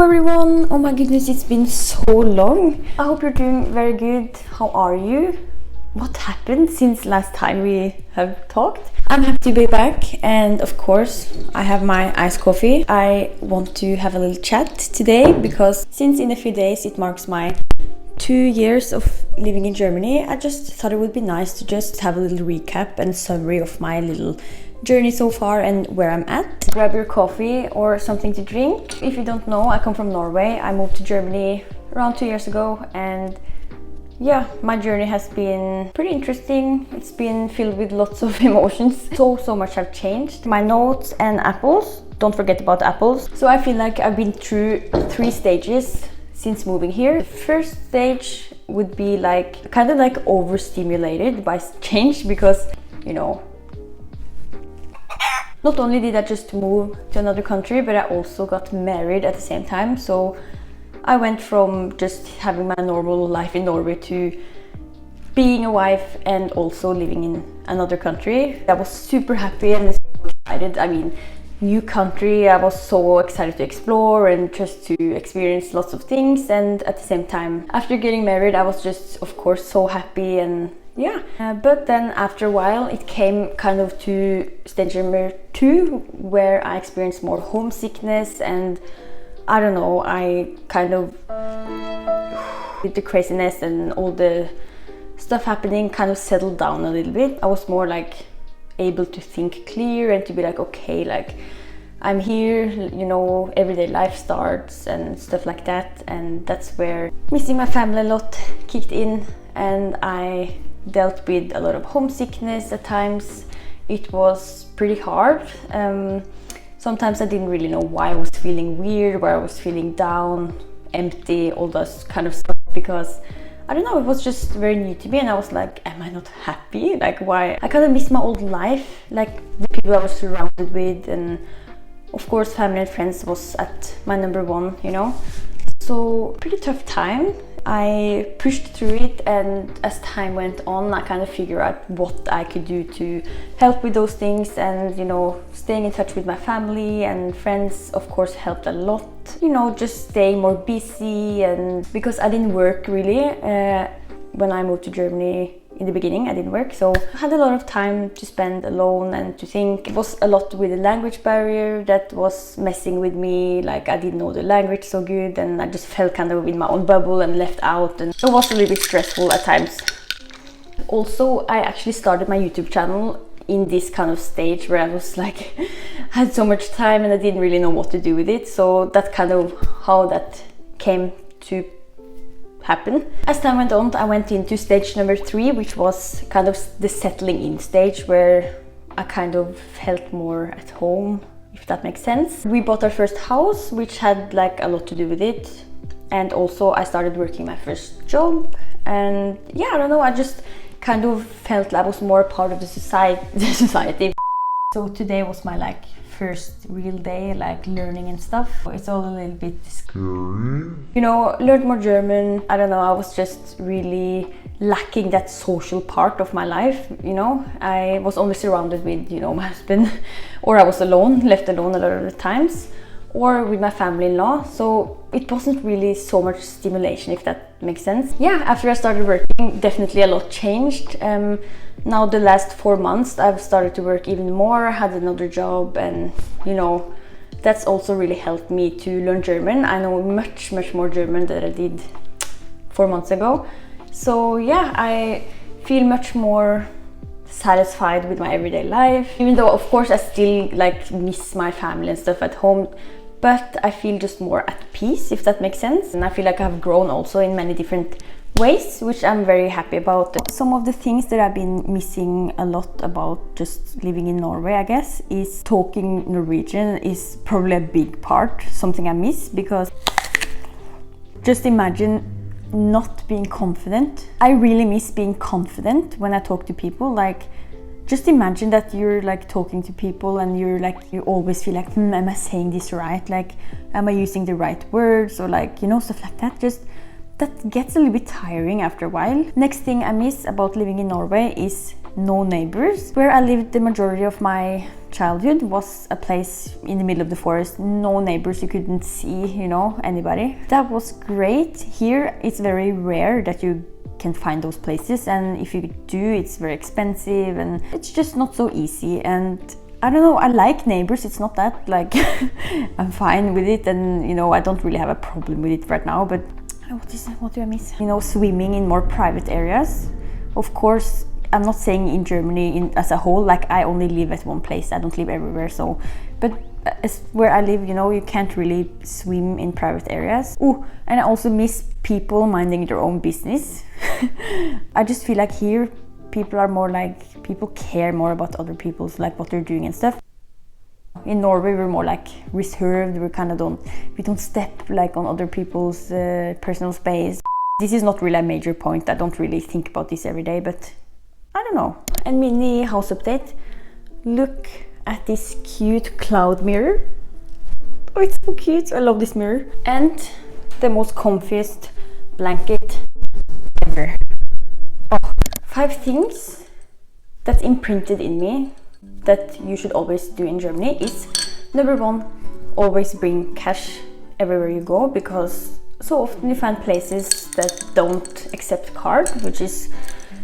everyone! Oh my goodness, it's been so long. I hope you're doing very good. How are you? What happened since last time we have talked? I'm happy to be back, and of course I have my iced coffee. I want to have a little chat today because since in a few days it marks my 2 years of living in Germany, I just thought it would be nice to just have a little recap and summary of my little journey so far and where I'm at. Grab your coffee or something to drink. If you don't know, I come from Norway. I moved to Germany around 2 years ago, and yeah, my journey has been pretty interesting. It's been filled with lots of emotions. So much have changed. My notes and apples, don't forget about apples. So I feel like I've been through 3 stages since moving here. The first stage would be like kind of like overstimulated by change, because you know, not only did I just move to another country, but I also got married at the same time. So I went from just having my normal life in Norway to being a wife and also living in another country. I was super happy and so excited. I mean, new country, I was so excited to explore and just to experience lots of things. And at the same time, after getting married, I was just, of course, so happy and yeah. But then after a while, it came kind of to stage number 2, where I experienced more homesickness, and I don't know, I kind of, with the craziness and all the stuff happening, kind of settled down a little bit. I was more like able to think clear and to be like, okay, like I'm here, you know, everyday life starts and stuff like that. And that's where missing my family a lot kicked in, and I dealt with a lot of homesickness at times. It was pretty hard. Sometimes I didn't really know why I was feeling weird, why I was feeling down, empty, all those kind of stuff, because I don't know, it was just very new to me, and I was like, am I not happy? Like, why? I kind of missed my old life, like the people I was surrounded with, and of course family and friends was at my number 1, you know. So pretty tough time. I pushed through it, and as time went on, I kind of figured out what I could do to help with those things. And you know, staying in touch with my family and friends of course helped a lot. You know, just staying more busy, and because I didn't work really when I moved to Germany. In the beginning I didn't work, so I had a lot of time to spend alone and to think. It was a lot with the language barrier that was messing with me. Like, I didn't know the language so good, and I just felt kind of in my own bubble and left out, and it was a little bit stressful at times. Also, I actually started my YouTube channel in this kind of stage where I was like had so much time and I didn't really know what to do with it. So that's kind of how that came to happen. As time went on, I went into stage number 3, which was kind of the settling in stage, where I kind of felt more at home, if that makes sense. We bought our first house, which had like a lot to do with it, and also I started working my first job, and yeah, I don't know, I just kind of felt like I was more part of the society. So today was my like first real day, like learning and stuff. It's all a little bit scary. You know, learned more German. I don't know, I was just really lacking that social part of my life, you know. I was only surrounded with, you know, my husband, or I was alone, left alone a lot of the times, or with my family-in-law. So it wasn't really so much stimulation, if that makes sense. Yeah, after I started working, definitely a lot changed. Now the last 4 months I've started to work even more, had another job, and you know, that's also really helped me to learn German. I know much more German than I did 4 months ago. So yeah, I feel much more satisfied with my everyday life, even though of course I still like miss my family and stuff at home, but I feel just more at peace, if that makes sense. And I feel like I've grown also in many different ways, which I'm very happy about. Some of the things that I've been missing a lot about just living in Norway, I guess, is talking Norwegian is probably a big part, something I miss, because just imagine not being confident. I really miss being confident when I talk to people. Like, just imagine that you're like talking to people and you're like, you always feel like, am I saying this right? Like, am I using the right words? Or like, you know, stuff like that. Just that gets a little bit tiring after a while. Next thing I miss about living in Norway is no neighbors. Where I lived the majority of my childhood was a place in the middle of the forest, no neighbors, you couldn't see, you know, anybody. That was great. Here it's very rare that you can find those places, and if you do, it's very expensive and it's just not so easy. And I don't know, I like neighbors, it's not that, like, I'm fine with it, and you know, I don't really have a problem with it right now. But what do I miss? You know, swimming in more private areas. Of course, I'm not saying in Germany as a whole, like I only live at one place, I don't live everywhere, so, but where I live, you know, you can't really swim in private areas. Oh, and I also miss people minding their own business. I just feel like here people are more like, people care more about other people's, like what they're doing and stuff. In Norway we're more like reserved, we kind of we don't step like on other people's personal space. This is not really a major point, I don't really think about this every day, but I don't know. And mini house update. Look at this cute cloud mirror. Oh, it's so cute. I love this mirror. And the most comfiest blanket ever. Oh, 5 things that's imprinted in me that you should always do in Germany is: number 1, always bring cash everywhere you go, because so often you find places that don't accept card, which is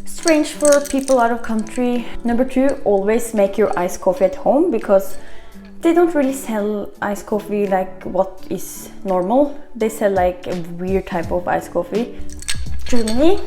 strange for people out of country. Number 2, always make your iced coffee at home, because they don't really sell iced coffee like what is normal. They sell like a weird type of iced coffee. Germany,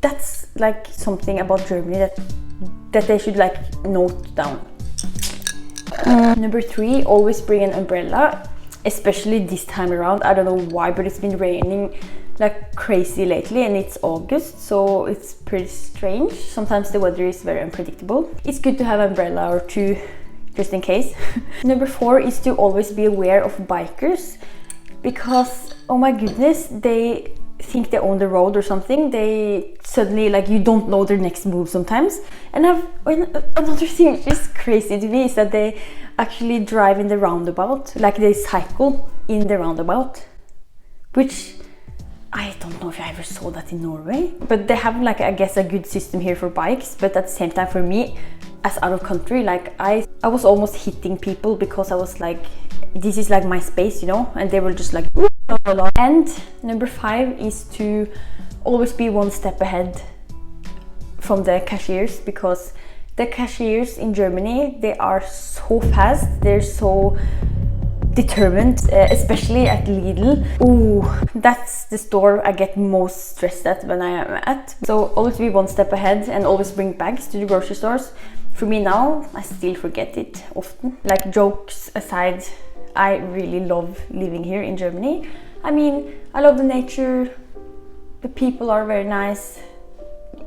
that's like something about Germany that they should like note down. Number 3, always bring an umbrella, especially this time around. I don't know why, but it's been raining like crazy lately, and it's August, so it's pretty strange. Sometimes the weather is very unpredictable. It's good to have an umbrella or 2 just in case. Number 4 is to always be aware of bikers, because oh my goodness, they think they own the road or something. They suddenly, like, you don't know their next move sometimes. And another thing which is crazy to me is that they actually drive in the roundabout, like they cycle in the roundabout, which I don't know if I ever saw that in Norway. But they have, like, I guess a good system here for bikes, but at the same time for me, as out of country, like I was almost hitting people because I was like, this is like my space, you know, and they were just like blah, blah, blah. And number 5 is to always be 1 step ahead from the cashiers, because the cashiers in Germany, they are so fast, they're so determined, especially at Lidl. Ooh, that's the store I get most stressed at when I am at. So always be 1 step ahead and always bring bags to the grocery stores. For me now, I still forget it often. Like, jokes aside, I really love living here in Germany. I mean, I love the nature, the people are very nice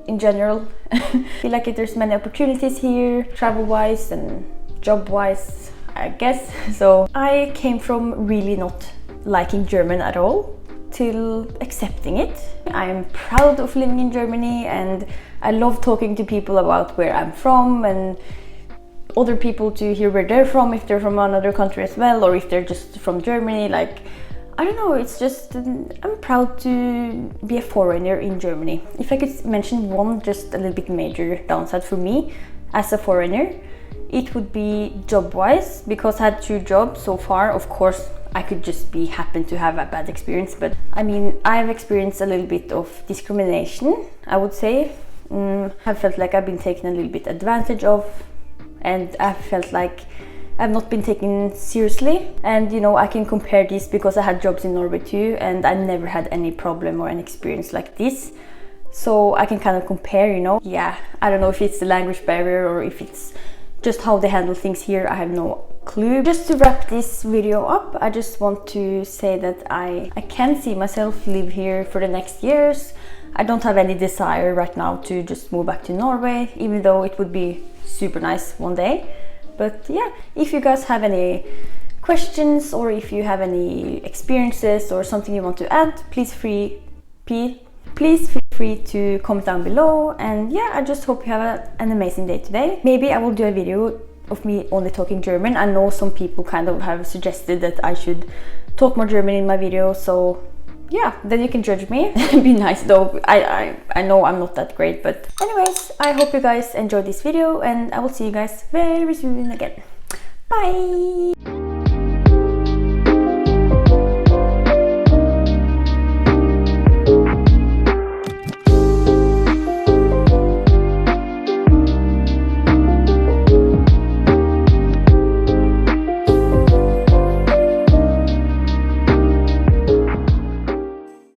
in general. I feel like there's many opportunities here, travel-wise and job-wise, I guess. So I came from really not liking German at all till accepting it. I'm proud of living in Germany, and I love talking to people about where I'm from, and other people to hear where they're from, if they're from another country as well, or if they're just from Germany. Like, I don't know, it's just, I'm proud to be a foreigner in Germany. If I could mention one just a little bit major downside for me as a foreigner, it would be job-wise, because I had 2 jobs so far. Of course, I could just happen to have a bad experience, but I mean, I've experienced a little bit of discrimination, I would say. I felt like I've been taken a little bit advantage of, and I felt like I've not been taken seriously. And you know, I can compare this because I had jobs in Norway too, and I never had any problem or an experience like this. So I can kind of compare, you know. Yeah, I don't know if it's the language barrier or if it's just how they handle things here. I have no clue. Just to wrap this video up, I just want to say that I can see myself live here for the next years. I don't have any desire right now to just move back to Norway, even though it would be super nice one day. But yeah, if you guys have any questions, or if you have any experiences or something you want to add, please feel free to comment down below. And yeah, I just hope you have an amazing day today. Maybe I will do a video of me only talking German. I know some people kind of have suggested that I should talk more German in my video, so yeah, then you can judge me. Be nice though. I know I'm not that great, but anyways, I hope you guys enjoyed this video, and I will see you guys very soon again. Bye.